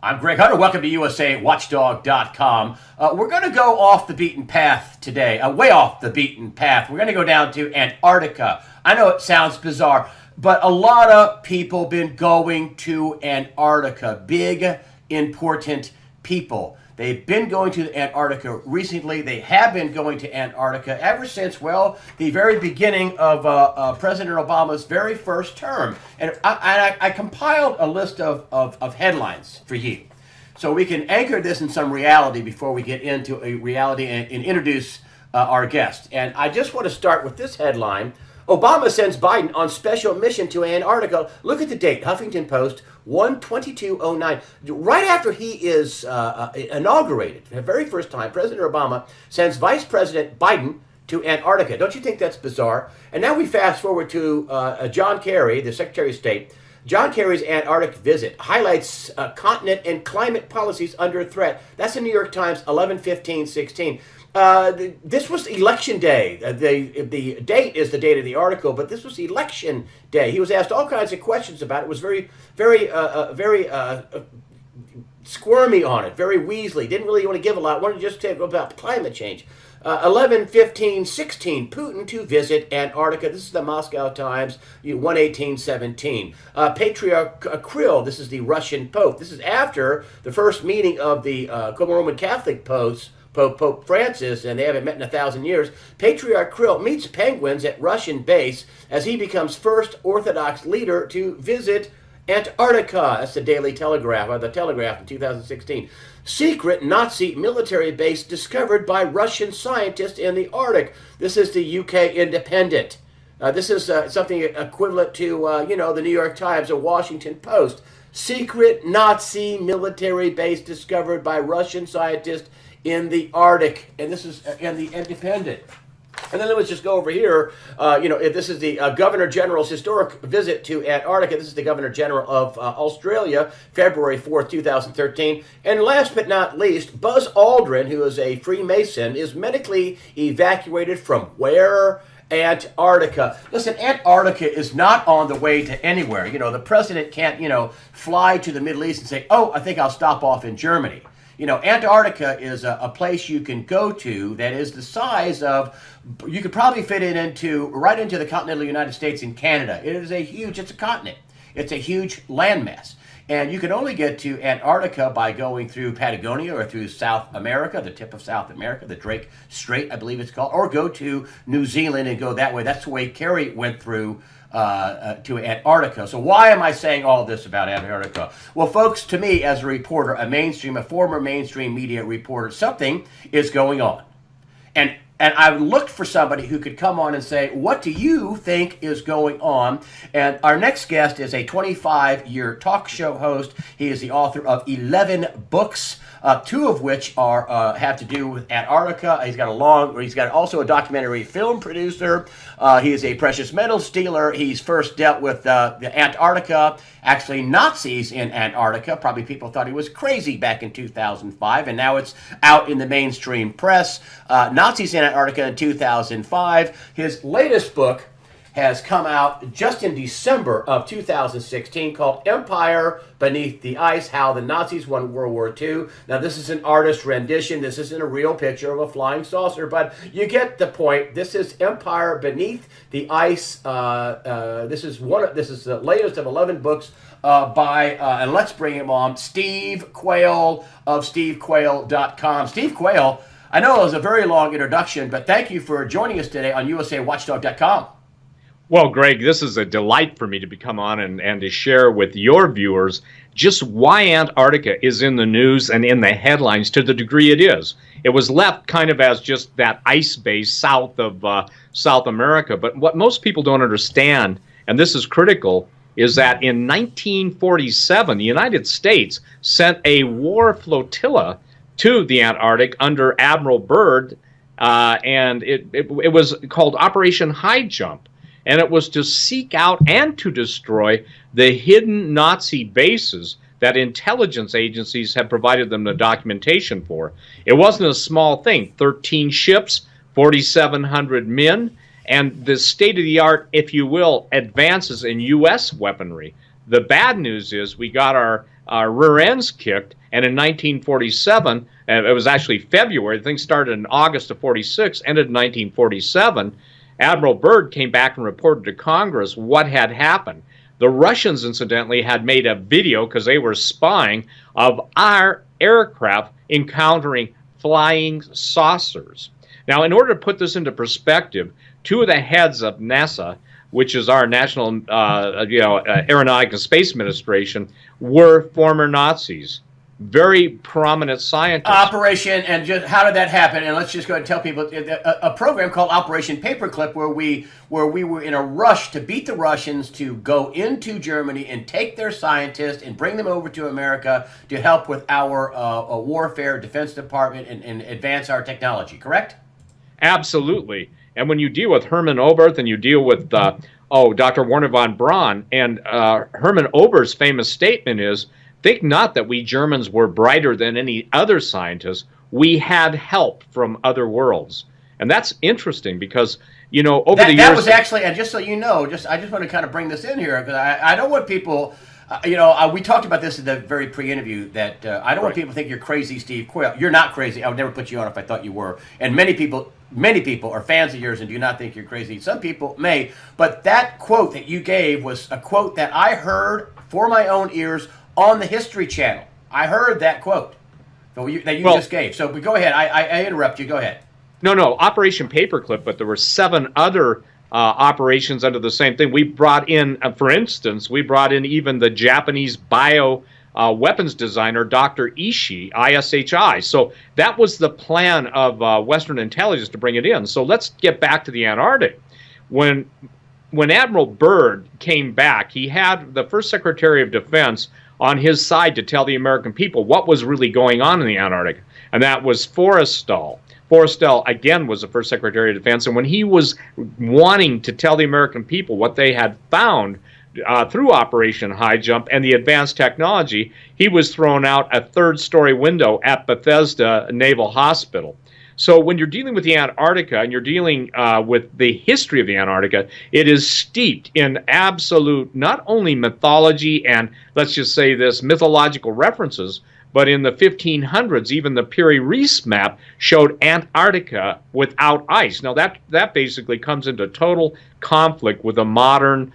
I'm Greg Hunter. Welcome to USAWatchdog.com. We're going to go off the beaten path today, way off the beaten path. We're going to go down to Antarctica. I know it sounds bizarre, but a lot of people been going to Antarctica. Big, important people. They've been going to Antarctica recently. They have been going to Antarctica ever since, well, the very beginning of President Obama's very first term. And I compiled a list of headlines for you, so we can anchor this in some reality before we get into a reality and introduce our guest. And I just want to start with this headline. Obama sends Biden on special mission to Antarctica. Look at the date, Huffington Post, 1/22/09. Right after he is inaugurated, for the very first time, President Obama sends Vice President Biden to Antarctica. Don't you think that's bizarre? And now we fast forward to John Kerry, the Secretary of State. John Kerry's Antarctic visit highlights continent and climate policies under threat. That's the New York Times, 11/15/16. This was election day. The date is the date of the article, but this was election day. He was asked all kinds of questions about it. It was very squirmy on it, very Weasley. Didn't really want to give a lot. Wanted to just talk about climate change. 11/15/16, Putin to visit Antarctica. This is the Moscow Times, 1/18/17. Patriarch Kirill, this is the Russian Pope. This is after the first meeting of the Roman Catholic popes, Pope Francis, and they haven't met in 1,000 years. Patriarch Kirill meets penguins at Russian base as he becomes first Orthodox leader to visit Antarctica. That's the Daily Telegraph, or the Telegraph in 2016. Secret Nazi military base discovered by Russian scientists in the Arctic. This is the UK Independent. This is something equivalent to, the New York Times or Washington Post. Secret Nazi military base discovered by Russian scientists in the Arctic, and this is in the Independent. And then let's just go over here. This is the Governor General's historic visit to Antarctica. This is the Governor General of Australia, February 4th, 2013. And last but not least, Buzz Aldrin, who is a Freemason, is medically evacuated from where? Antarctica. Listen, Antarctica is not on the way to anywhere. The president can't, fly to the Middle East and say, oh, I think I'll stop off in Germany. Antarctica is a place you can go to that is the size of, you could probably fit it right into the continental United States and Canada. It's a continent. It's a huge landmass. And you can only get to Antarctica by going through Patagonia or through South America, the tip of South America, the Drake Strait, I believe it's called, or go to New Zealand and go that way. That's the way Kerry went through to Antarctica. So why am I saying all this about Antarctica? Well, folks, to me, as a reporter, a former mainstream media reporter, something is going on. And I looked for somebody who could come on and say, what do you think is going on? And our next guest is a 25-year talk show host. He is the author of 11 books, 2 of which have to do with Antarctica. He's got also a documentary film producer. He is a precious metals dealer. He's first dealt with the Antarctica, actually Nazis in Antarctica. Probably people thought he was crazy back in 2005, and now it's out in the mainstream press. Nazis in Antarctica in 2005. His latest book has come out just in December of 2016 called Empire Beneath the Ice, How the Nazis Won World War II. Now, this is an artist rendition. This isn't a real picture of a flying saucer, but you get the point. This is Empire Beneath the Ice. This is the latest of 11 books by, and let's bring him on, Steve Quayle of SteveQuayle.com. Steve Quayle, I know it was a very long introduction, but thank you for joining us today on USAWatchdog.com. Well, Greg, this is a delight for me to come on and to share with your viewers just why Antarctica is in the news and in the headlines to the degree it is. It was left kind of as just that ice base south of South America. But what most people don't understand, and this is critical, is that in 1947, the United States sent a war flotilla to the Antarctic under Admiral Byrd, and it was called Operation High Jump. And it was to seek out and to destroy the hidden Nazi bases that intelligence agencies had provided them the documentation for. It wasn't a small thing. 13 ships, 4,700 men, and the state-of-the-art, if you will, advances in U.S. weaponry The bad news is we got our rear ends kicked, and in 1947, it was actually February, the thing started in August of 46, ended in 1947, Admiral Byrd came back and reported to Congress what had happened. The Russians, incidentally, had made a video, because they were spying, of our aircraft encountering flying saucers. Now, in order to put this into perspective, two of the heads of NASA, which is our National Aeronautic and Space Administration, were former Nazis. Very prominent scientists. Operation, and just how did that happen? And let's just go ahead and tell people a program called Operation Paperclip, where we were in a rush to beat the Russians, to go into Germany and take their scientists and bring them over to America to help with our warfare, Defense Department, and advance our technology. Correct? Absolutely. And when you deal with Hermann Oberth and you deal with Dr. Werner von Braun, and Hermann Oberth's famous statement is, "Think not that we Germans were brighter than any other scientists. We had help from other worlds." And that's interesting because, over the years... That was actually, and just so you know, I just want to kind of bring this in here, because I don't want people... we talked about this in the very pre-interview, that I don't want people to think you're crazy, Steve Quayle. You're not crazy. I would never put you on if I thought you were. And many people are fans of yours and do not think you're crazy. Some people may. But that quote that you gave was a quote that I heard for my own ears on the History Channel. I heard that quote that you just gave. So go ahead. I interrupt you. Go ahead. No, Operation Paperclip, but there were 7 other operations under the same thing. We brought in, for instance, even the Japanese weapons designer, Dr. Ishii, ISHI. So that was the plan of Western intelligence, to bring it in. So let's get back to the Antarctic. When Admiral Byrd came back, he had the first Secretary of Defense on his side to tell the American people what was really going on in the Antarctic, and that was Forrestal. Forrestal, again, was the first Secretary of Defense, and when he was wanting to tell the American people what they had found through Operation High Jump and the advanced technology, he was thrown out a 3rd-story window at Bethesda Naval Hospital. So when you're dealing with the Antarctica and you're dealing with the history of the Antarctica, it is steeped in absolute, not only mythology and, let's just say this, mythological references, but in the 1500s, even the Piri-Reis map showed Antarctica without ice. Now, that basically comes into total conflict with the modern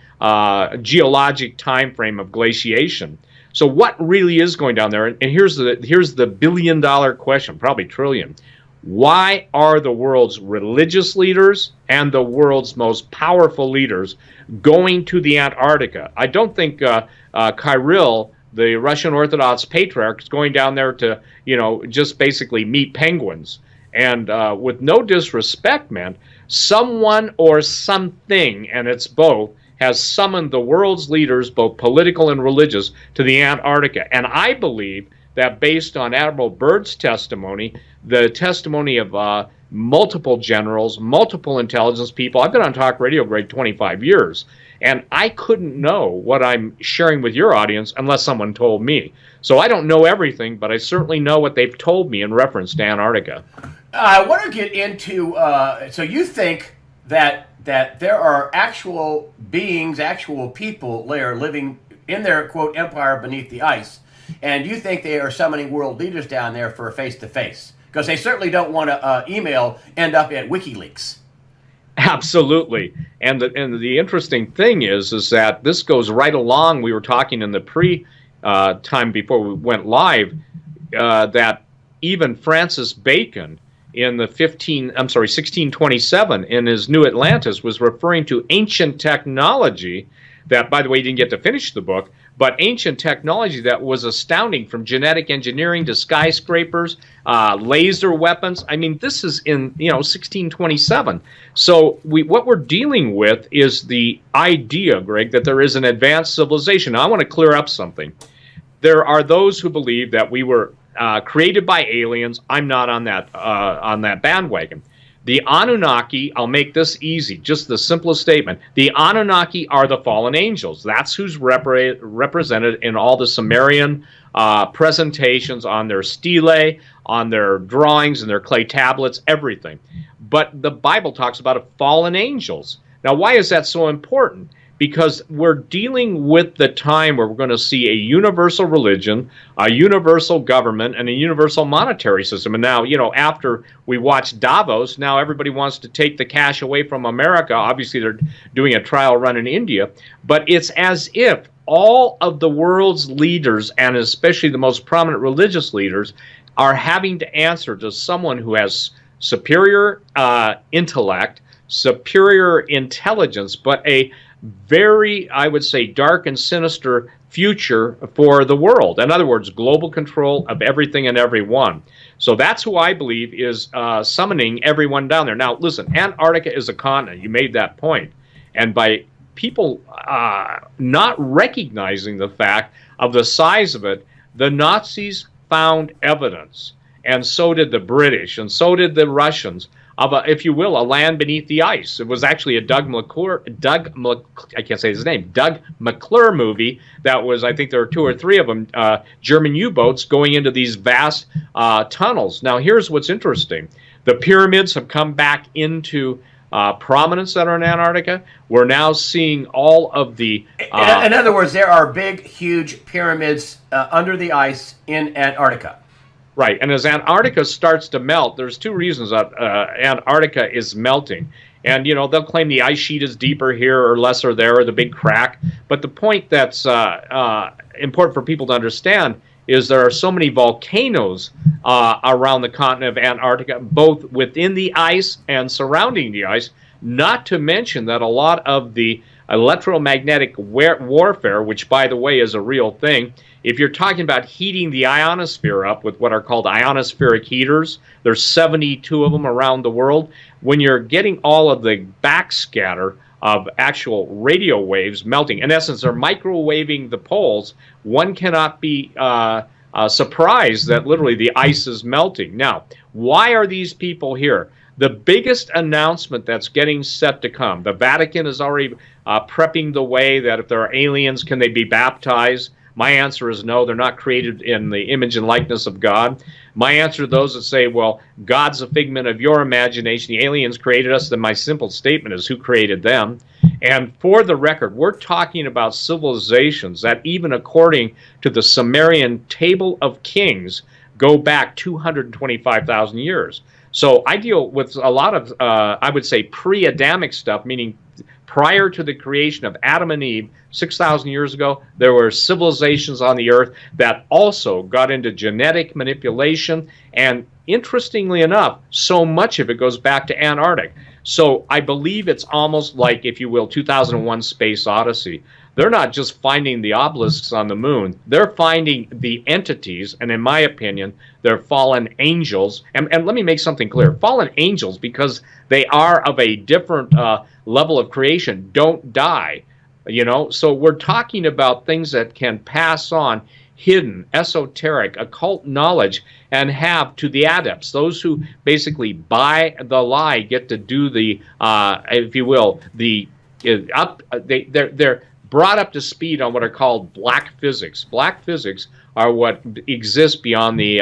geologic time frame of glaciation. So what really is going down there? And here's the billion-dollar question, probably trillion. Why are the world's religious leaders and the world's most powerful leaders going to the Antarctica? I don't think Kirill, the Russian Orthodox Patriarch, is going down there to, just basically meet penguins. And with no disrespect, man, someone or something, and it's both, has summoned the world's leaders, both political and religious, to the Antarctica. And I believe that based on Admiral Byrd's testimony, the testimony of multiple generals, multiple intelligence people. I've been on talk radio, Greg, 25 years, and I couldn't know what I'm sharing with your audience unless someone told me. So I don't know everything, but I certainly know what they've told me in reference to Antarctica. I want to get into, so you think that there are actual beings, actual people there living in their, quote, empire beneath the ice, and you think they are summoning world leaders down there for a face-to-face? Because they certainly don't want to email end up at WikiLeaks. Absolutely. And the interesting thing is that this goes right along. We were talking in the time before we went live, that even Francis Bacon in the 1627 in his New Atlantis was referring to ancient technology that, by the way, he didn't get to finish the book, but ancient technology that was astounding, from genetic engineering to skyscrapers, laser weapons. I mean, this is in 1627. So what we're dealing with is the idea, Greg, that there is an advanced civilization. Now, I want to clear up something. There are those who believe that we were created by aliens. I'm not on that bandwagon. The Anunnaki, I'll make this easy, just the simplest statement. The Anunnaki are the fallen angels. That's who's represented in all the Sumerian presentations, on their stelae, on their drawings and their clay tablets, everything. But the Bible talks about fallen angels. Now, why is that so important? because we're dealing with the time where we're going to see a universal religion, a universal government, and a universal monetary system. And now, after we watch Davos, now everybody wants to take the cash away from America. Obviously, they're doing a trial run in India. But it's as if all of the world's leaders, and especially the most prominent religious leaders, are having to answer to someone who has superior intellect, superior intelligence, but a very, I would say, dark and sinister future for the world. In other words, global control of everything and everyone. So that's who I believe is summoning everyone down there. Now, listen, Antarctica is a continent. You made that point. And by people not recognizing the fact of the size of it, the Nazis found evidence, and so did the British, and so did the Russians, of a, if you will, a land beneath the ice. It was actually a Doug McClure movie that was, I think there were 2 or 3 of them, German U-boats going into these vast tunnels. Now, here's what's interesting. The pyramids have come back into prominence that are in Antarctica. We're now seeing all of the... in other words, there are big, huge pyramids under the ice in Antarctica. Right, and as Antarctica starts to melt, there's 2 reasons that Antarctica is melting. And, they'll claim the ice sheet is deeper here or lesser there, or the big crack. But the point that's important for people to understand is there are so many volcanoes around the continent of Antarctica, both within the ice and surrounding the ice, not to mention that a lot of the electromagnetic warfare, which, by the way, is a real thing. If you're talking about heating the ionosphere up with what are called ionospheric heaters, there's 72 of them around the world. When you're getting all of the backscatter of actual radio waves melting, in essence, they're microwaving the poles, one cannot be surprised that literally the ice is melting. Now, why are these people here? The biggest announcement that's getting set to come, the Vatican is already prepping the way that if there are aliens, can they be baptized? My answer is no, they're not created in the image and likeness of God. My answer to those that say, well, God's a figment of your imagination, the aliens created us, then my simple statement is who created them? And for the record, we're talking about civilizations that even according to the Sumerian Table of Kings go back 225,000 years. So I deal with a lot of, I would say, pre-Adamic stuff, meaning prior to the creation of Adam and Eve, 6,000 years ago, there were civilizations on the earth that also got into genetic manipulation. And interestingly enough, so much of it goes back to Antarctica. So I believe it's almost like, if you will, 2001 Space Odyssey. They're not just finding the obelisks on the moon. They're finding the entities, and in my opinion, they're fallen angels. And let me make something clear. Fallen angels, because they are of a different level of creation, don't die. So we're talking about things that can pass on hidden, esoteric, occult knowledge and have to the adepts, those who basically buy the lie, get to do the, if you will, they're brought up to speed on what are called black physics. Black physics are what exists beyond the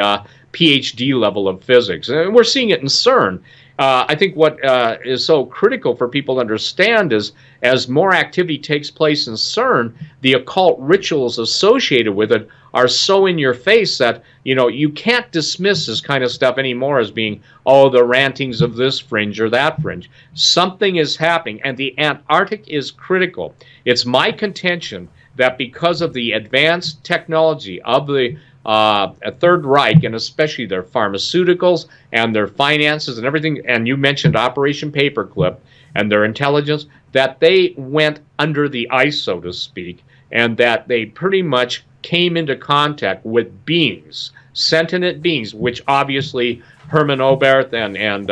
PhD level of physics. And we're seeing it in CERN. I think what is so critical for people to understand is as more activity takes place in CERN, the occult rituals associated with it are so in your face that, you can't dismiss this kind of stuff anymore as being, oh, the rantings of this fringe or that fringe. Something is happening, and the Antarctic is critical. It's my contention that because of the advanced technology of the Third Reich, and especially their pharmaceuticals and their finances and everything, and you mentioned Operation Paperclip and their intelligence, that they went under the ice, so to speak, and that they pretty much came into contact with beings, sentient beings, which obviously Hermann Oberth and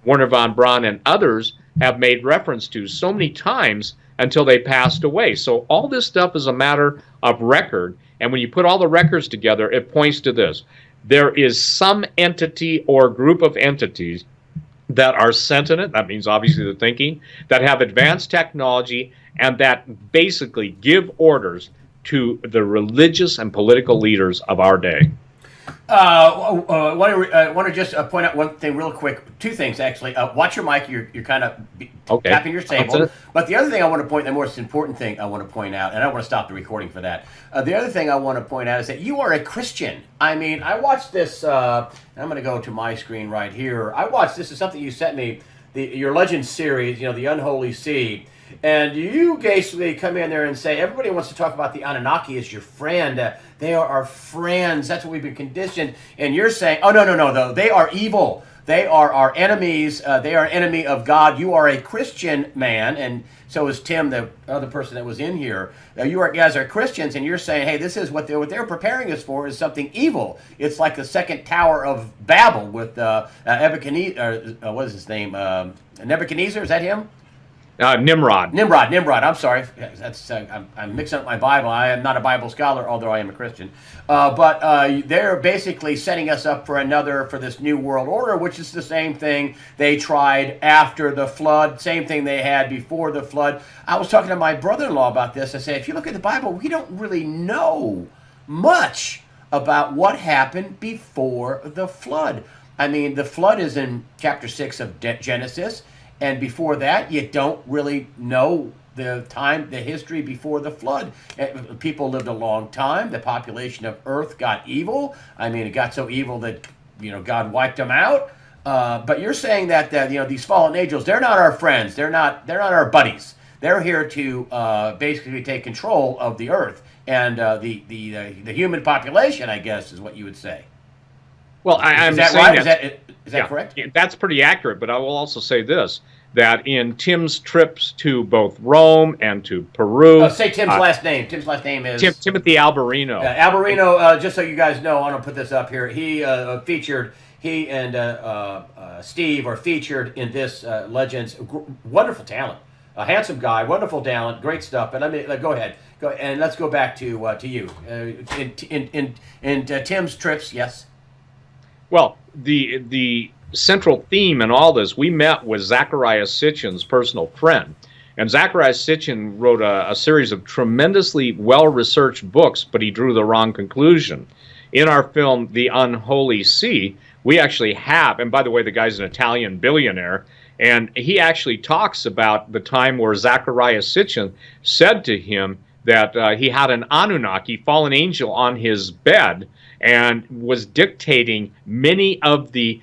Werner von Braun and others have made reference to so many times until they passed away. So all this stuff is a matter of record. And when you put all the records together, it points to this. There is some entity or group of entities that are sentient, that means obviously the thinking, that have advanced technology and that basically give orders to the religious and political leaders of our day. I want to just point out one thing real quick. Two things, actually. Watch your mic. You're kind of Okay. tapping your table. But the other thing I want to point, the most important thing I want to point out, and I don't want to stop the recording for that. The other thing I want to point out is that you are a Christian. I mean, I watched this. I'm going to go to my screen right here. I watched this. Is something you sent me. Your Legends series. You know, the Unholy Sea. And you basically come in there and say, everybody wants to talk about the Anunnaki as your friend. They are our friends. That's what we've been conditioned. And you're saying, oh, no, though. They are evil. They are our enemies. They are an enemy of God. You are a Christian man. And so is Tim, the other person that was in here. You guys are Christians, and you're saying, hey, this is what they're preparing us for is something evil. It's like the second Tower of Babel with Nebuchadnezzar. What is his name? Nebuchadnezzar, is that him? Nimrod. Nimrod. I'm sorry. That's I'm mixing up my Bible. I am not a Bible scholar, although I am a Christian. But they're basically setting us up for this new world order, which is the same thing they tried after the flood, same thing they had before the flood. I was talking to my brother-in-law about this. I said, if you look at the Bible, we don't really know much about what happened before the flood. I mean, the flood is in chapter 6 of Genesis. And before that, you don't really know the history before the flood. People lived a long time. The population of Earth got evil. I mean, it got so evil that, God wiped them out. But you're saying that, these fallen angels, they're not our friends. They're not our buddies. They're here to basically take control of the Earth and the human population, I guess, is what you would say. Well, I'm is that saying right? Is that correct? That's pretty accurate, but I will also say this, that in Tim's trips to both Rome and to Peru... say Tim's last name. Tim's last name is... Timothy Alberino. Alberino, just so you guys know, I'm going to put this up here. He and Steve are featured in this Legends. Wonderful talent. A handsome guy, wonderful talent, great stuff. But go ahead. And let's go back to you. In Tim's trips, yes? Well, the central theme in all this, we met with Zecharia Sitchin's personal friend. And Zecharia Sitchin wrote a series of tremendously well-researched books, but he drew the wrong conclusion. In our film, The Unholy Sea, we actually have, and by the way, the guy's an Italian billionaire, and he actually talks about the time where Zecharia Sitchin said to him that he had an Anunnaki, fallen angel, on his bed, and was dictating many of the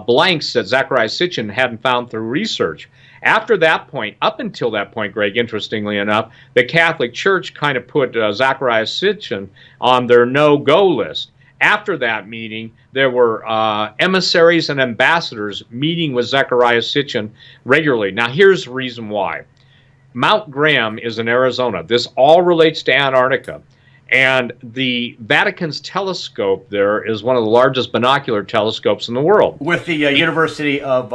blanks that Zecharia Sitchin hadn't found through research. After that point, up until that point, Greg, interestingly enough, the Catholic Church kind of put Zecharia Sitchin on their no-go list. After that meeting, there were emissaries and ambassadors meeting with Zecharia Sitchin regularly. Now, here's the reason why. Mount Graham is in Arizona. This all relates to Antarctica. And the Vatican's telescope there is one of the largest binocular telescopes in the world. With the University of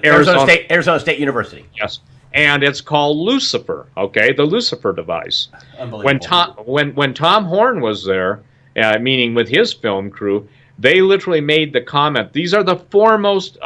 Arizona State University. Yes. And it's called Lucifer, okay, the Lucifer device. Unbelievable. When Tom Horn was there, meaning with his film crew, they literally made the comment, these are the foremost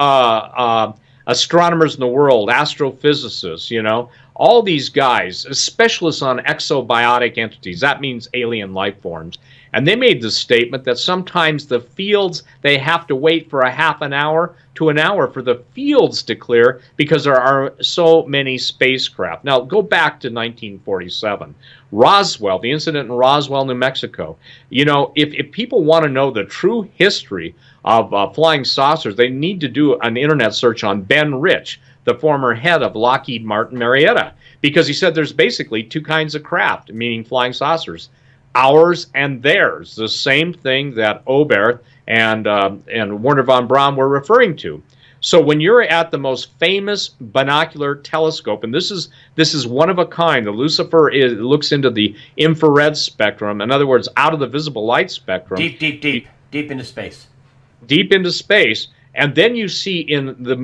astronomers in the world, astrophysicists, all these guys, specialists on exobiotic entities, that means alien life forms. And they made the statement that sometimes the fields, they have to wait for a half an hour to an hour for the fields to clear because there are so many spacecraft. Now, go back to 1947. Roswell, the incident in Roswell, New Mexico. If people want to know the true history of flying saucers, they need to do an internet search on Ben Rich, the former head of Lockheed Martin Marietta, because he said there's basically two kinds of craft, meaning flying saucers, ours and theirs, the same thing that Oberth and Werner von Braun were referring to. So when you're at the most famous binocular telescope, and this is one of a kind, the Lucifer looks into the infrared spectrum, in other words, out of the visible light spectrum. Deep into space. Deep into space. And then you see in the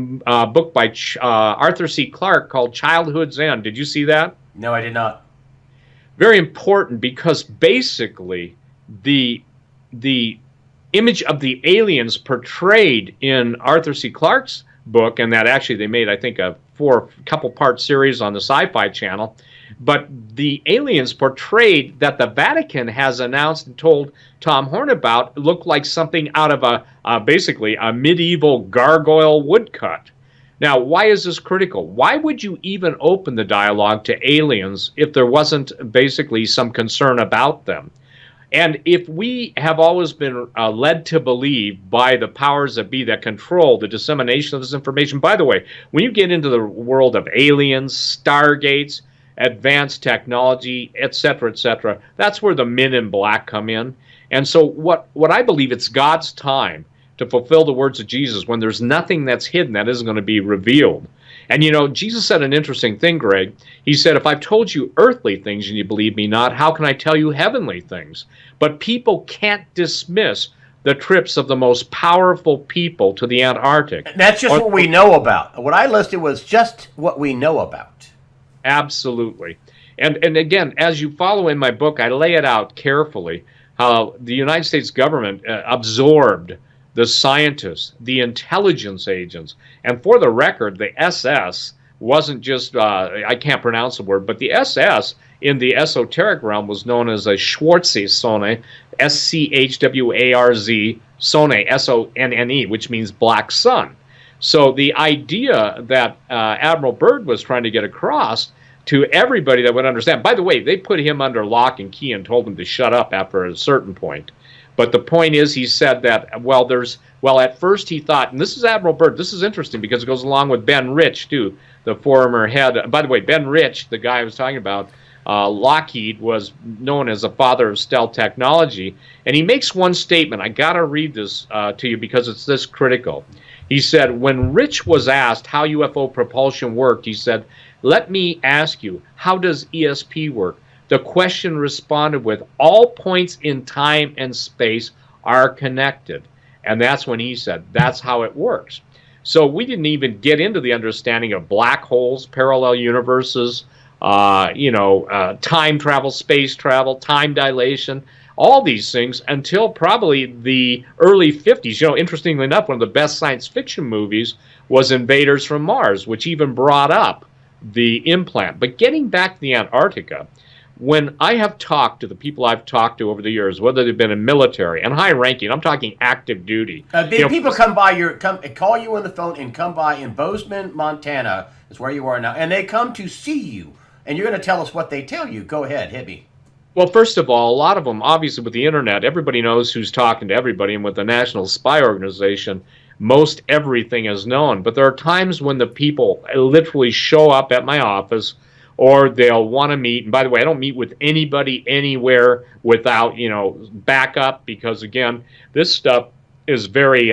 book by Arthur C. Clarke called Childhood's End. Did you see that? No, I did not. Very important, because basically the image of the aliens portrayed in Arthur C. Clarke's book, and that actually they made, I think, a couple-part series on the Sci-Fi Channel, But the aliens portrayed that the Vatican has announced and told Tom Horn about looked like something out of basically a medieval gargoyle woodcut. Now, why is this critical? Why would you even open the dialogue to aliens if there wasn't basically some concern about them? And if we have always been led to believe by the powers that be that control the dissemination of this information, by the way, when you get into the world of aliens, stargates, advanced technology, etc., that's where the men in black come in. And so what I believe, it's God's time to fulfill the words of Jesus when there's nothing that's hidden that isn't going to be revealed. And you know, Jesus said an interesting thing, Greg. He said, if I've told you earthly things and you believe me not, how can I tell you heavenly things? But people can't dismiss the trips of the most powerful people to the Antarctic. That's just what we know about. What I listed was just what we know about. Absolutely. And again, as you follow in my book, I lay it out carefully how the United States government absorbed the scientists, the intelligence agents. And for the record, the SS wasn't just, I can't pronounce the word, but the SS in the esoteric realm was known as a Schwarzsonne, S-C-H-W-A-R-Z, Sonne, S-O-N-N-E, which means black sun. So the idea that Admiral Byrd was trying to get across to everybody that would understand, by the way, they put him under lock and key and told him to shut up after a certain point. But the point is, he said that, at first he thought, and this is Admiral Byrd, this is interesting because it goes along with Ben Rich, too, the former head. By the way, Ben Rich, the guy I was talking about, Lockheed, was known as the father of stealth technology. And he makes one statement. I got to read this to you because it's this critical. He said, when Rich was asked how UFO propulsion worked, he said, let me ask you, how does ESP work? The question responded with, all points in time and space are connected. And that's when he said, that's how it works. So we didn't even get into the understanding of black holes, parallel universes, time travel, space travel, time dilation, all these things until probably the early 50s. You know, interestingly enough, one of the best science fiction movies was Invaders from Mars, which even brought up the implant. But getting back to the Antarctica, when I have talked to the people I've talked to over the years, whether they've been in military and high ranking, I'm talking active duty. People come call you on the phone and come by in Bozeman, Montana, is where you are now, and they come to see you, and you're going to tell us what they tell you. Go ahead, hit me. Well, first of all, a lot of them, obviously with the internet, everybody knows who's talking to everybody, and with the National Spy Organization, most everything is known. But there are times when the people literally show up at my office, or they'll want to meet. And by the way, I don't meet with anybody anywhere without, backup, because again, this stuff is very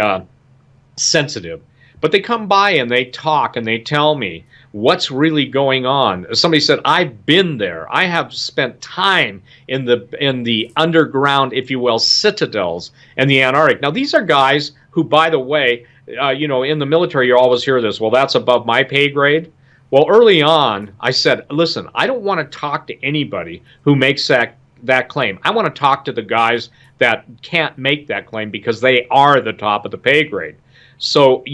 sensitive. But they come by and they talk and they tell me what's really going on. Somebody said, I've been there. I have spent time in the underground, if you will, citadels in the Antarctic. Now, these are guys who, by the way, in the military, you always hear this, well, that's above my pay grade. Well, early on, I said, listen, I don't want to talk to anybody who makes that claim. I want to talk to the guys that can't make that claim because they are the top of the pay grade. So,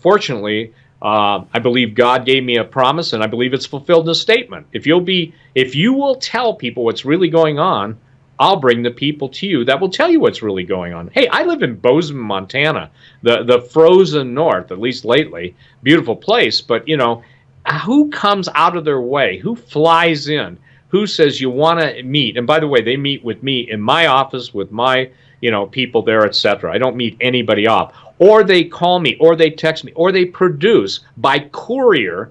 fortunately, I believe God gave me a promise, and I believe it's fulfilled in a statement. If you will tell people what's really going on, I'll bring the people to you that will tell you what's really going on. Hey, I live in Bozeman, Montana, the frozen north, at least lately. Beautiful place, but, who comes out of their way? Who flies in? Who says you want to meet? And by the way, they meet with me in my office with my, people there, etc. I don't meet anybody off. Or they call me, or they text me, or they produce by courier,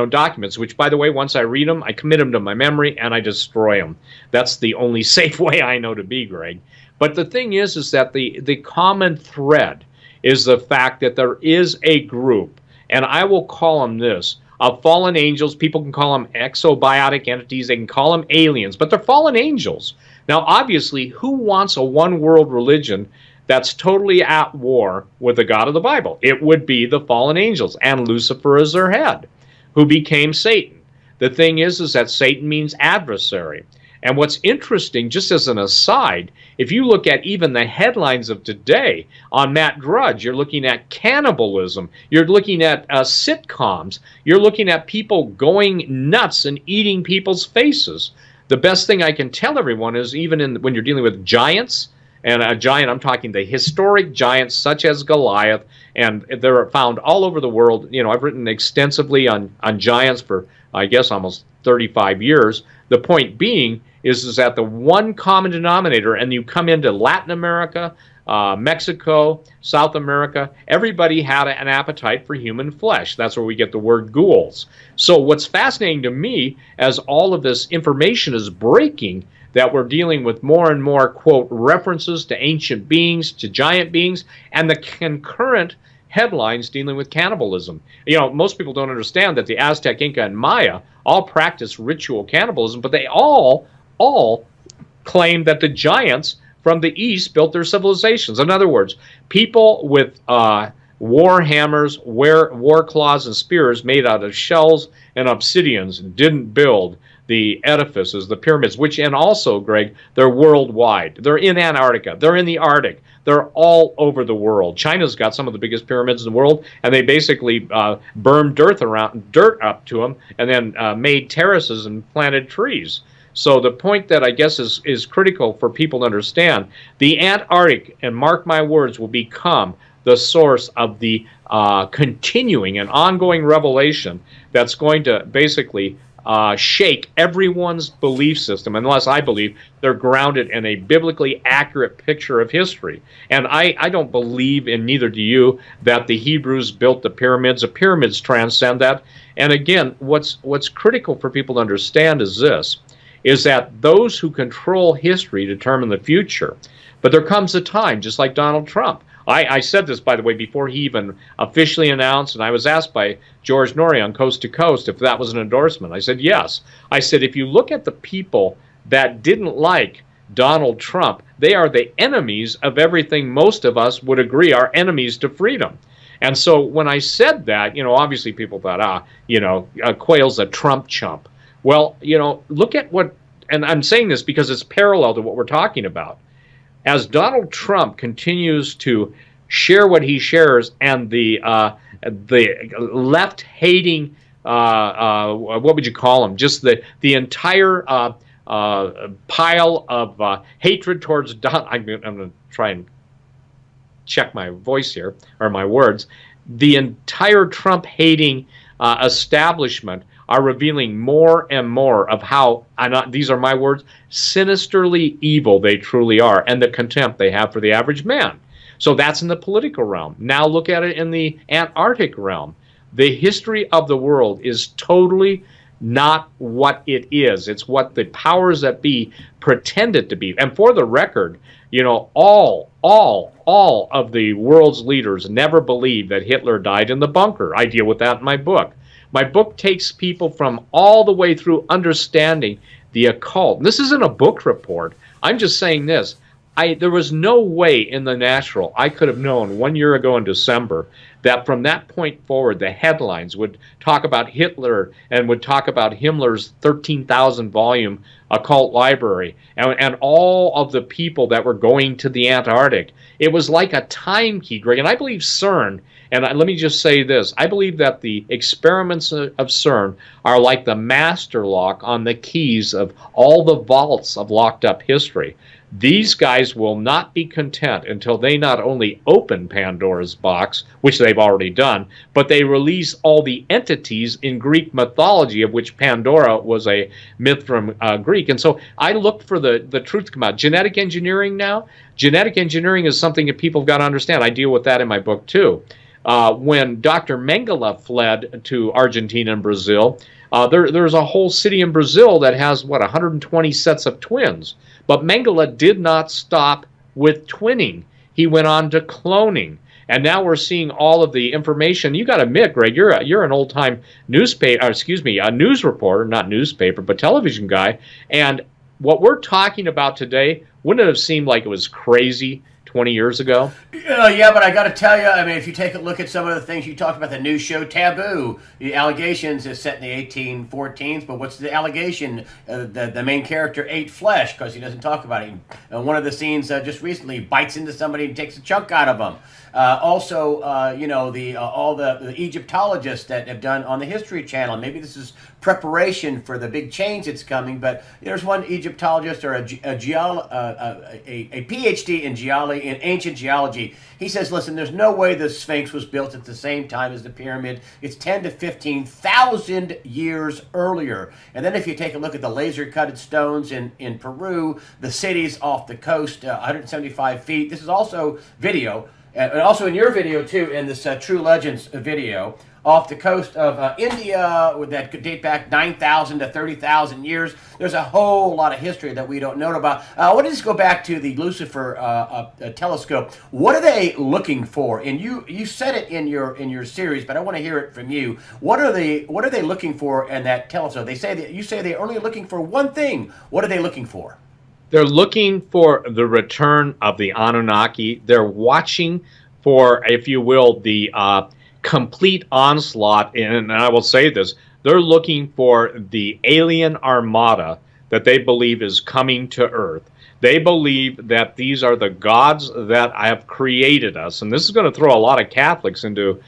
documents, which, by the way, once I read them, I commit them to my memory and I destroy them. That's the only safe way I know to be, Greg. But the thing is that the common thread is the fact that there is a group, and I will call them this, of fallen angels. People can call them exobiotic entities. They can call them aliens, but they're fallen angels. Now, obviously, who wants a one-world religion that's totally at war with the God of the Bible? It would be the fallen angels, and Lucifer is their head, who became Satan. The thing is that Satan means adversary. And what's interesting, just as an aside, if you look at even the headlines of today on Matt Drudge, you're looking at cannibalism, you're looking at sitcoms, you're looking at people going nuts and eating people's faces. The best thing I can tell everyone is even when you're dealing with giants, and a giant, I'm talking the historic giants such as Goliath, and they're found all over the world. You know, I've written extensively on giants for, I guess, almost 35 years. The point being is that the one common denominator, and you come into Latin America, Mexico, South America, everybody had an appetite for human flesh. That's where we get the word ghouls. So what's fascinating to me, as all of this information is breaking, that we're dealing with more and more, quote, references to ancient beings, to giant beings, and the concurrent headlines dealing with cannibalism. You know, most people don't understand that the Aztec, Inca, and Maya all practiced ritual cannibalism, but they all claim that the giants from the East built their civilizations. In other words, people with war hammers, war claws, and spears made out of shells and obsidians didn't build the edifices, the pyramids, which, and also, Greg, they're worldwide. They're in Antarctica. They're in the Arctic. They're all over the world. China's got some of the biggest pyramids in the world, and they basically burned dirt up to them, and then made terraces and planted trees. So the point that I guess is critical for people to understand, the Antarctic, and mark my words, will become the source of the continuing and ongoing revelation that's going to basically shake everyone's belief system, unless I believe they're grounded in a biblically accurate picture of history. And I don't believe, and neither do you, that the Hebrews built the pyramids. The pyramids transcend that. And again, what's critical for people to understand is this, is that those who control history determine the future. But there comes a time, just like Donald Trump. I said this, by the way, before he even officially announced, and I was asked by George Norrie on Coast to Coast if that was an endorsement. I said, yes. I said, if you look at the people that didn't like Donald Trump, they are the enemies of everything most of us would agree are enemies to freedom. And so when I said that, you know, obviously people thought, Quayle's a Trump chump. Well, you know, look at what, and I'm saying this because it's parallel to what we're talking about. As Donald Trump continues to share what he shares, and the left-hating, what would you call them? Just the entire pile of hatred towards Donald. I'm going to try and check my voice here, or my words. The entire Trump-hating establishment are revealing more and more of how, these are my words, sinisterly evil they truly are, and the contempt they have for the average man. So that's in the political realm. Now look at it in the Antarctic realm. The history of the world is totally not what it is. It's what the powers that be pretend it to be. And for the record, you know, all of the world's leaders never believed that Hitler died in the bunker. I deal with that in my book. My book takes people from all the way through understanding the occult. This isn't a book report. I'm just saying this. There was no way in the natural I could have known 1 year ago in December that from that point forward the headlines would talk about Hitler and would talk about Himmler's 13,000 volume occult library and all of the people that were going to the Antarctic. It was like a time key, Greg. And I believe CERN, and let me just say this, I believe that the experiments of CERN are like the master lock on the keys of all the vaults of locked up history. These guys will not be content until they not only open Pandora's box, which they've already done, but they release all the entities in Greek mythology, of which Pandora was a myth from Greek. And so I look for the truth to come out. Genetic engineering now, genetic engineering is something that people have got to understand. I deal with that in my book too. When Dr. Mengele fled to Argentina and Brazil, there's a whole city in Brazil that has, 120 sets of twins. But Mengele did not stop with twinning. He went on to cloning. And now we're seeing all of the information. You got to admit, Greg, you're an old-time a news reporter, not newspaper, but television guy. And what we're talking about today, wouldn't it have seemed like it was crazy 20 years ago? Yeah, but I got to tell you, I mean, if you take a look at some of the things you talked about, the news show Taboo, the allegations is set in the 1814s, but what's the allegation? The main character ate flesh because he doesn't talk about it. One of the scenes just recently bites into somebody and takes a chunk out of them. Also, you know, all the Egyptologists that have done on the History Channel. Maybe this is preparation for the big change that's coming. But there's one Egyptologist or a PhD in ancient geology. He says, listen, there's no way the Sphinx was built at the same time as the pyramid. It's 10 to 15,000 years earlier. And then if you take a look at the laser-cutted stones in Peru, the cities off the coast, 175 feet. This is also video. And also in your video, too, in this True Legends video, off the coast of India, that could date back 9,000 to 30,000 years. There's a whole lot of history that we don't know about. I want to just go back to the Lucifer telescope. What are they looking for? And you said it in your series, but I want to hear it from you. What are they looking for in that telescope? You say they're only looking for one thing. What are they looking for? They're looking for the return of the Anunnaki. They're watching for, if you will, the complete onslaught. And I will say this, they're looking for the alien armada that they believe is coming to Earth. They believe that these are the gods that have created us. And this is going to throw a lot of Catholics into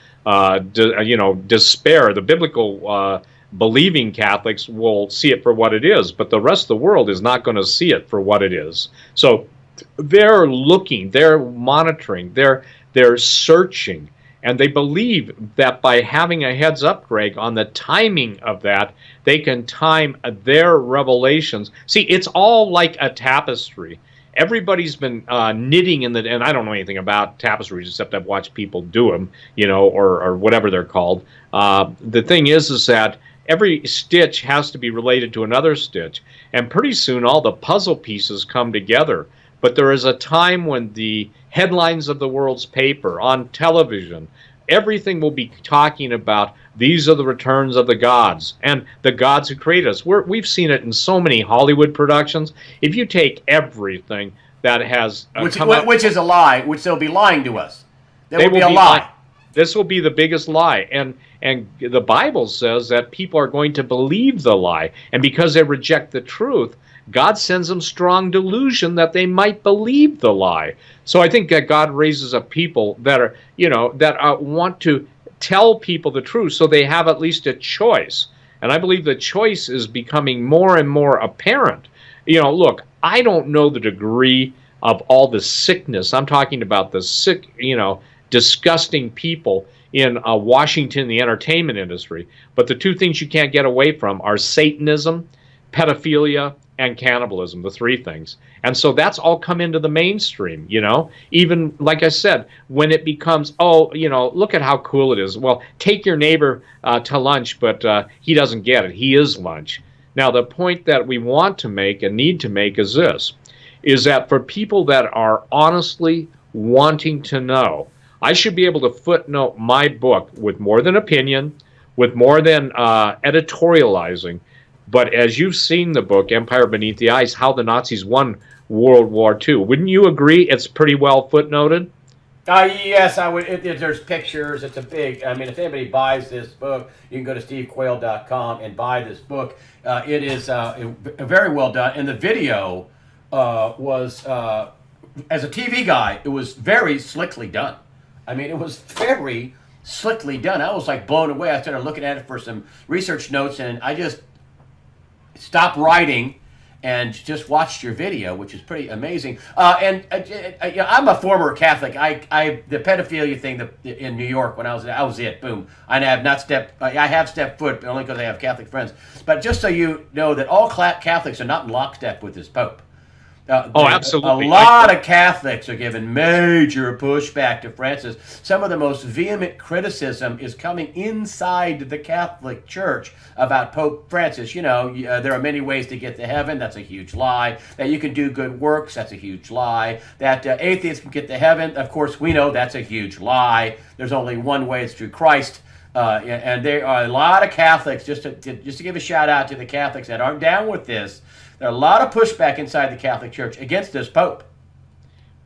despair. The biblical believing Catholics will see it for what it is, but the rest of the world is not going to see it for what it is. So they're looking, they're monitoring, they're searching, and they believe that by having a heads up, Greg, on the timing of that, they can time their revelations. See, it's all like a tapestry. Everybody's been knitting and I don't know anything about tapestries except I've watched people do them, or whatever they're called. The thing is that every stitch has to be related to another stitch, and pretty soon all the puzzle pieces come together. But there is a time when the headlines of the world's paper, on television, everything will be talking about these are the returns of the gods and the gods who created us. We've seen it in so many Hollywood productions. If you take everything that has which is a lie, which they'll be lying to us. That will be a lie. This will be the biggest lie. And the Bible says that people are going to believe the lie. And because they reject the truth, God sends them strong delusion that they might believe the lie. So I think that God raises up people that are, want to tell people the truth so they have at least a choice. And I believe the choice is becoming more and more apparent. Look, I don't know the degree of all the sickness. I'm talking about the sick, disgusting people in Washington, the entertainment industry. But the two things you can't get away from are Satanism, pedophilia, and cannibalism, the three things. And so that's all come into the mainstream, Even, like I said, when it becomes, look at how cool it is. Well, take your neighbor to lunch, but he doesn't get it. He is lunch. Now, the point that we want to make and need to make is this, is that for people that are honestly wanting to know, I should be able to footnote my book with more than opinion, with more than editorializing. But as you've seen the book, Empire Beneath the Ice, how the Nazis won World War II, wouldn't you agree it's pretty well footnoted? Yes, I would. There's pictures. It's if anybody buys this book, you can go to stevequayle.com and buy this book. It is very well done. And the video was, as a TV guy, it was very slickly done. It was very slickly done. I was like blown away. I started looking at it for some research notes, and I just stopped writing and just watched your video, which is pretty amazing. I'm a former Catholic. The pedophilia thing in New York when I was it. Boom. I have stepped foot, but only because I have Catholic friends. But just so you know that all Catholics are not in lockstep with this Pope. Absolutely. A lot of Catholics are giving major pushback to Francis. Some of the most vehement criticism is coming inside the Catholic Church about Pope Francis. There are many ways to get to heaven. That's a huge lie. That you can do good works. That's a huge lie. That atheists can get to heaven. Of course, we know that's a huge lie. There's only one way. It's through Christ. And there are a lot of Catholics, just to give a shout out to the Catholics that aren't down with this. There are a lot of pushback inside the Catholic Church against this Pope.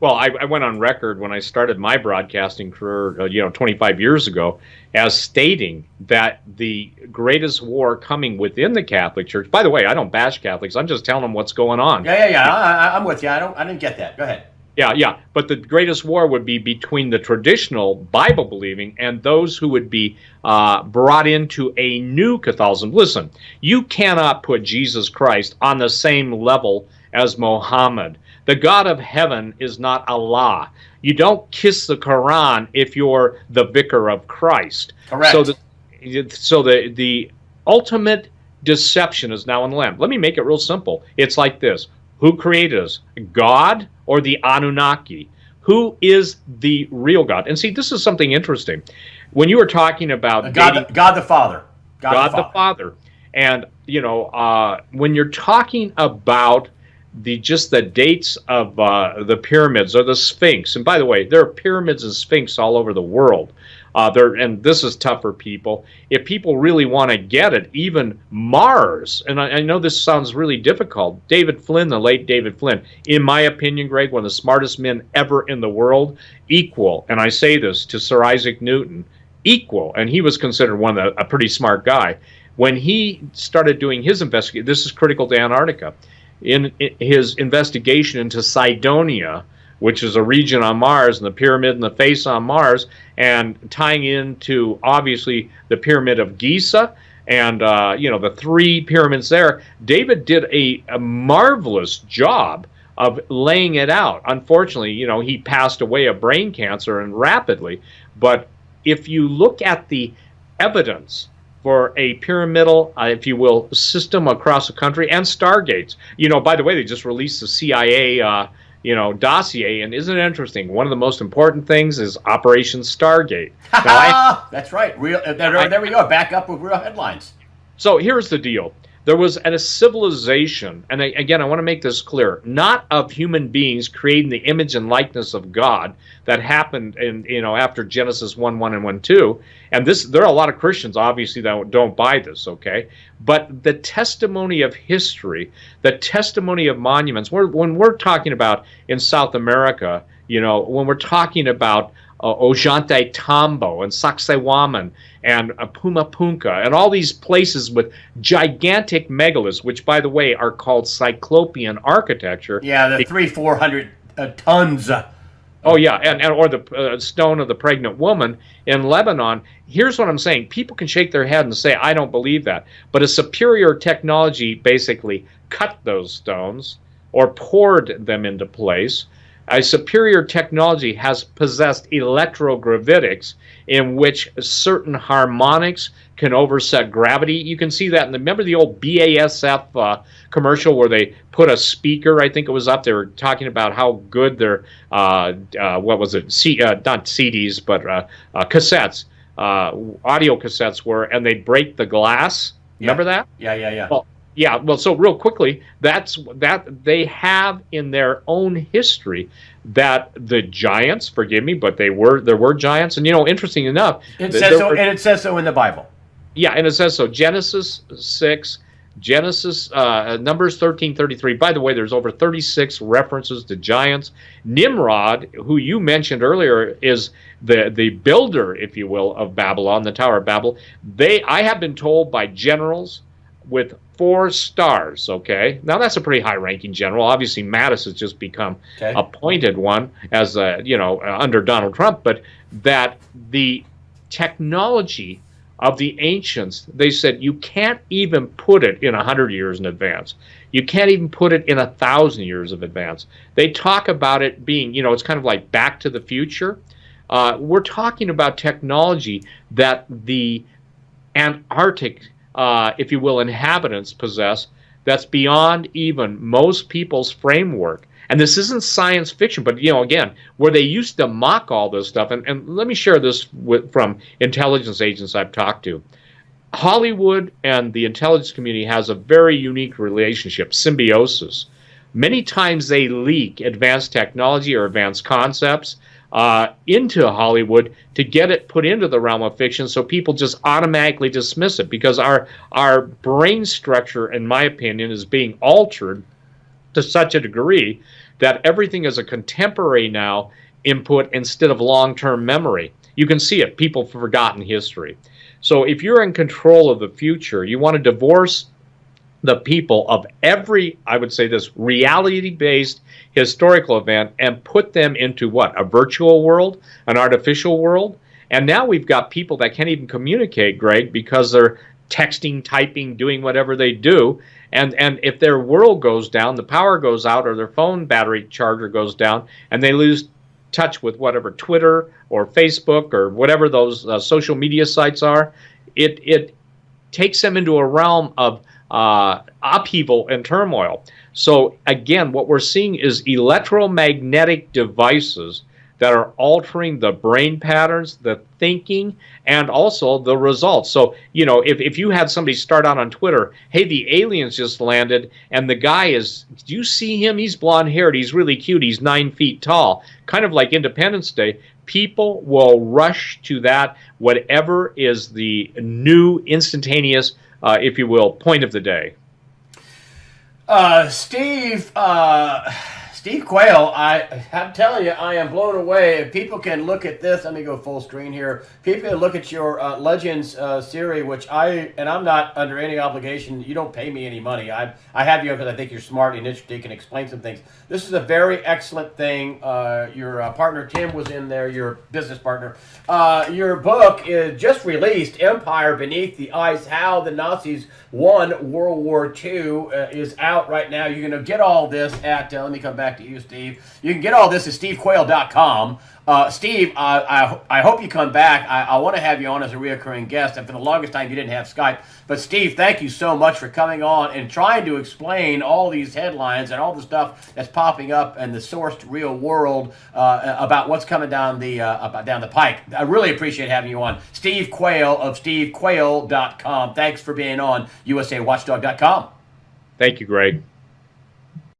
Well, I went on record when I started my broadcasting career, 25 years ago, as stating that the greatest war coming within the Catholic Church. By the way, I don't bash Catholics. I'm just telling them what's going on. Yeah. I'm with you. I didn't get that. Go ahead. Yeah. But the greatest war would be between the traditional Bible believing and those who would be brought into a new Catholicism. Listen, you cannot put Jesus Christ on the same level as Mohammed. The God of heaven is not Allah. You don't kiss the Quran if you're the vicar of Christ. Correct. So the ultimate deception is now in the land. Let me make it real simple. It's like this. Who created us? God or the Anunnaki? Who is the real God? And see, this is something interesting. When you were talking about God the Father. God the Father. And, when you're talking about the dates of the pyramids or the Sphinx, and by the way, there are pyramids and Sphinx all over the world. And this is tough for people. If people really want to get it, even Mars, and I know this sounds really difficult, David Flynn, the late David Flynn, in my opinion, Greg, one of the smartest men ever in the world, equal, and I say this to Sir Isaac Newton, equal, and he was considered a pretty smart guy. When he started doing his investigation, this is critical to Antarctica, in his investigation into Cydonia, which is a region on Mars, and the pyramid and the face on Mars, and tying into, obviously, the Pyramid of Giza, and, the three pyramids there. David did a marvelous job of laying it out. Unfortunately, he passed away of brain cancer, and rapidly. But if you look at the evidence for a pyramidal, if you will, system across the country, and stargates. By the way, they just released the CIA, dossier, and isn't it interesting? One of the most important things is Operation Stargate. Now, that's right. There we go. Back up with real headlines. So here's the deal. There was a civilization, and again, I want to make this clear, not of human beings creating the image and likeness of God that happened after Genesis 1:1 and 1:2. And there are a lot of Christians, obviously, that don't buy this, okay? But the testimony of history, the testimony of monuments, when we're talking about in South America, when we're talking about Ollantaytambo and Sacsayhuaman and Pumapunka and all these places with gigantic megaliths, which, by the way, are called Cyclopean architecture. Yeah, the 400 tons. Oh yeah, or the stone of the pregnant woman in Lebanon. Here's what I'm saying: people can shake their head and say, "I don't believe that," but a superior technology basically cut those stones or poured them into place. A superior technology has possessed electrogravitics in which certain harmonics can overset gravity. You can see that. Remember the old BASF commercial where they put a speaker, I think it was up, they were talking about how good their, what was it, not CDs, but cassettes, audio cassettes were, and they'd break the glass. Remember that? Yeah. Well, so real quickly, that they have in their own history that the giants, forgive me, but there were giants, and interesting enough, it says so in the Bible. Yeah, and it says so. Genesis 6, Numbers 13:33. By the way, there's over 36 references to giants. Nimrod, who you mentioned earlier, is the builder, if you will, of Babylon, the Tower of Babel. I have been told by generals with 4 stars, okay? Now, that's a pretty high-ranking general. Obviously, Mattis has just become appointed one as, under Donald Trump, but that the technology of the ancients, they said you can't even put it in 100 years in advance. You can't even put it in 1,000 years of advance. They talk about it being, it's kind of like Back to the Future. We're talking about technology that the Antarctic if you will, inhabitants possess, that's beyond even most people's framework. And this isn't science fiction, but, again, where they used to mock all this stuff, and let me share this from intelligence agents I've talked to. Hollywood and the intelligence community has a very unique relationship, symbiosis. Many times they leak advanced technology or advanced concepts into Hollywood to get it put into the realm of fiction, so people just automatically dismiss it, because our brain structure, in my opinion, is being altered to such a degree that everything is a contemporary now input instead of long-term memory. You can see it. People have forgotten history. So if you're in control of the future, you want to divorce the people of every, I would say this, reality-based historical event and put them into what? A virtual world, an artificial world? And now we've got people that can't even communicate, Greg, because they're texting, typing, doing whatever they do. And if their world goes down, the power goes out, or their phone battery charger goes down, and they lose touch with whatever Twitter or Facebook or whatever those social media sites are, it takes them into a realm of upheaval and turmoil. So again, what we're seeing is electromagnetic devices that are altering the brain patterns, the thinking, and also the results. So, you know, if you had somebody start out on Twitter, hey, the aliens just landed, and the guy is, do you see him? He's blonde-haired, he's really cute, he's 9 feet tall, kind of like Independence Day, people will rush to that, whatever is the new instantaneous, if you will, point of the day. Steve Quayle, I'm telling you, I am blown away. If people can look at this, let me go full screen here. People can look at your Legends series, which I'm not under any obligation. You don't pay me any money. I have you because I think you're smart and interesting, can explain some things. This is a very excellent thing. Your partner Tim was in there, your business partner. Your book is just released, Empire Beneath the Ice, How the Nazis Won World War II, is out right now. You're going to get all this at, let me come back to you, Steve. You can get all this at stevequayle.com. Steve, I hope you come back. I want to have you on as a reoccurring guest. And for the longest time, you didn't have Skype. But Steve, thank you so much for coming on and trying to explain all these headlines and all the stuff that's popping up in the sourced real world about what's coming down the pike. I really appreciate having you on. Steve Quayle of stevequayle.com. Thanks for being on USAWatchdog.com. Thank you, Greg.